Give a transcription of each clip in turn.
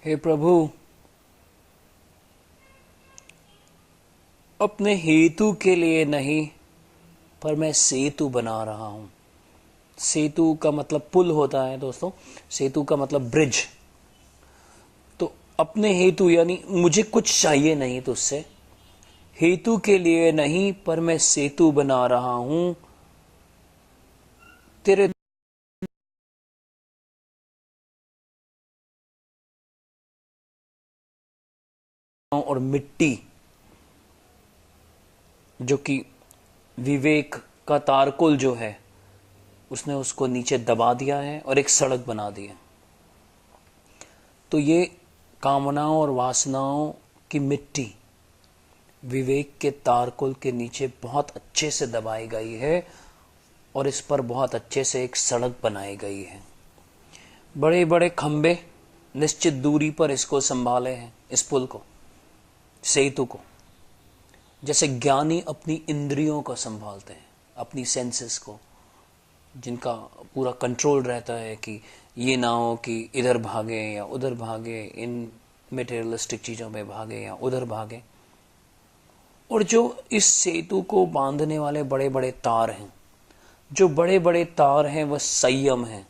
हे प्रभु, अपने हेतु के लिए नहीं पर मैं सेतु बना रहा हूं। सेतु का मतलब पुल होता है दोस्तों, सेतु का मतलब ब्रिज। तो अपने हेतु यानी मुझे कुछ चाहिए नहीं तुझसे, हेतु के लिए नहीं पर मैं सेतु बना रहा हूं तेरे। और मिट्टी जो कि विवेक का तारकोल जो है, उसने उसको नीचे दबा दिया है और एक सड़क बना दी है। तो ये कामनाओं और वासनाओं की मिट्टी विवेक के तारकोल के नीचे बहुत अच्छे से दबाई गई है और इस पर बहुत अच्छे से एक सड़क बनाई गई है। बड़े बड़े खंबे निश्चित दूरी पर इसको संभाले हैं, इस पुल को, सेतु को। जैसे ज्ञानी अपनी इंद्रियों को संभालते हैं, अपनी सेंसेस को, जिनका पूरा कंट्रोल रहता है कि ये ना हो कि इधर भागे या उधर भागे, इन मटेरियलिस्टिक चीजों में भागे या उधर भागे। और जो इस सेतु को बांधने वाले बड़े बड़े तार हैं, जो बड़े बड़े तार हैं वह संयम है,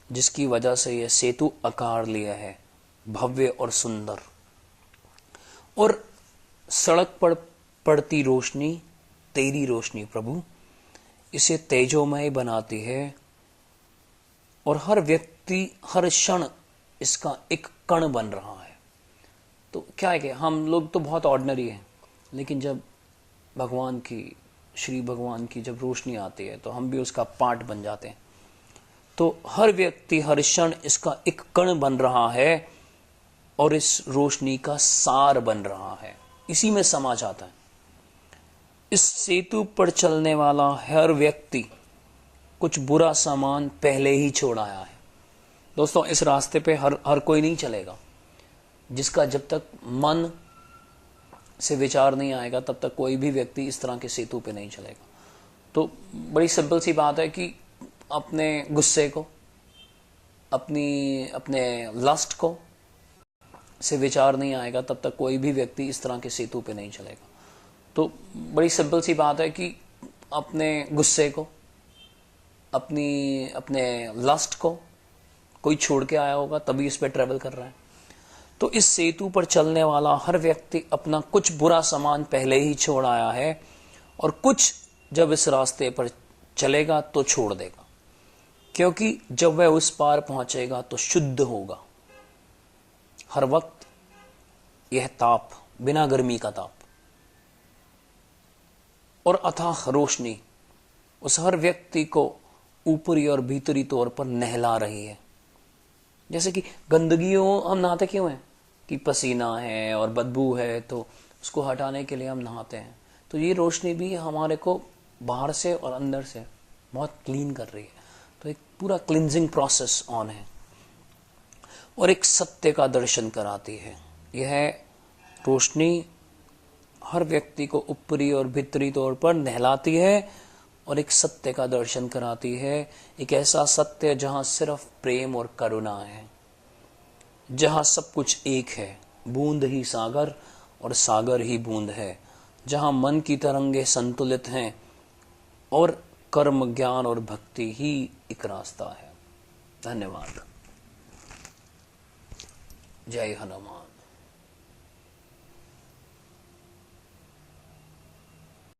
जिसकी वजह से यह सेतु आकार लिया है, भव्य और सुंदर। और सड़क पर पड़ती रोशनी, तेरी रोशनी प्रभु, इसे तेजोमय बनाती है और हर व्यक्ति हर क्षण इसका एक कण बन रहा है। तो क्या है कि हम लोग तो बहुत ऑर्डिनरी हैं, लेकिन जब भगवान की, श्री भगवान की जब रोशनी आती है तो हम भी उसका पार्ट बन जाते हैं। तो हर व्यक्ति हर क्षण इसका एक कण बन रहा है और इस रोशनी का सार बन रहा है, इसी में समा जाता है। इस सेतु पर चलने वाला हर व्यक्ति कुछ बुरा सामान पहले ही छोड़ आया है। दोस्तों, इस रास्ते पे हर कोई नहीं चलेगा। जिसका जब तक मन से विचार नहीं आएगा तब तक कोई भी व्यक्ति इस तरह के सेतु पे नहीं चलेगा। तो बड़ी सिंपल सी बात है कि अपने गुस्से को, अपने लस्ट को से विचार नहीं आएगा तब तक कोई भी व्यक्ति इस तरह के सेतु पे नहीं चलेगा। तो बड़ी सिंपल सी बात है कि अपने गुस्से को, अपने लस्ट को कोई छोड़ के आया होगा तभी इस पे ट्रेवल कर रहा है। तो इस सेतु पर चलने वाला हर व्यक्ति अपना कुछ बुरा सामान पहले ही छोड़ आया है और कुछ जब इस रास्ते पर चलेगा तो छोड़ देगा, क्योंकि जब वह उस पार पहुंचेगा तो शुद्ध होगा। हर वक्त यह ताप, बिना गर्मी का ताप और अथाह रोशनी उस हर व्यक्ति को ऊपरी और भीतरी तौर पर नहला रही है। जैसे कि गंदगियों हम नहाते क्यों हैं? कि पसीना है और बदबू है, तो उसको हटाने के लिए हम नहाते हैं। तो ये रोशनी भी हमारे को बाहर से और अंदर से बहुत क्लीन कर रही है। तो एक पूरा क्लिनजिंग प्रोसेस ऑन है और एक सत्य का दर्शन कराती है। यह रोशनी हर व्यक्ति को ऊपरी और भीतरी तौर पर नहलाती है और एक सत्य का दर्शन कराती है। एक ऐसा सत्य जहां सिर्फ प्रेम और करुणा है, जहां सब कुछ एक है, बूंद ही सागर और सागर ही बूंद है, जहां मन की तरंगे संतुलित हैं और कर्म, ज्ञान और भक्ति ही एक रास्ता है। धन्यवाद। जय हनुमान।